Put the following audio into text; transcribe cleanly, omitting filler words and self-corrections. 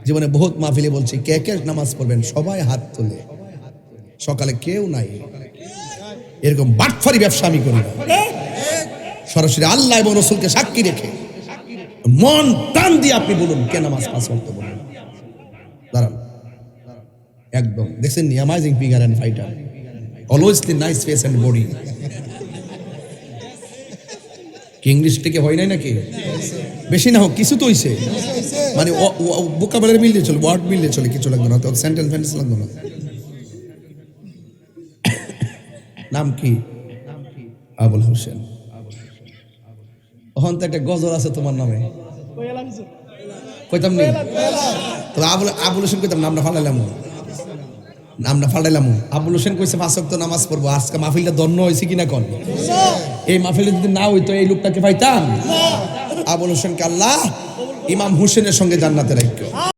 জীবনে বহুত মাহফিলে বলছি, কে কে নামাজ পড়বেন? সবাই হাত তোলে। সকালে কেউ নাই। এরকম বাটফারি ব্যবসা আমি করি না। সরাসরি আল্লাহ এবং রসুলকে সাক্ষী রেখে মন প্রাণ দিয়ে আপনি বলুন, কে নামাজ পাঁচ ওয়াক্ত বলুন। দাঁড়ান, একদম দেখছেন নি, অ্যামাজিং ফিগার অ্যান্ড ফাইটার, অলওয়েজলি নাইস ফেস অ্যান্ড বডি। কি ইংলিশ থেকে হয় নাই নাকি? বেশি না হোক, কিছু তো হইছে। মানে ভোকাবুলারি মিললে চলে, ওয়ার্ড মিললে চলে, কিছু লাগবে না, তো সেন্টেন্স ফেন্টেন্স লাগবে না। নাম কি? আবুল হোসেন। ওখান তো একটা গজল আছে তোমার নামে, কইতাম নি? তো আবুল হোসেন কইতাম, নামটা ফালাইলাম, নামটা ফালাইলাম। আবুল হোসেন কইছে পাঁচ ওয়াক্ত নামাজ পড়বো। আজকে মাহফিলটা ধন্য হয়েছে কিনা কোন? এই মাহফিলে যদি না হইতো এই লোকটাকে পাইতাম? আবুল হোসেনকে আল্লাহ ইমাম হোসেনের সঙ্গে জান্নাতে রাখো।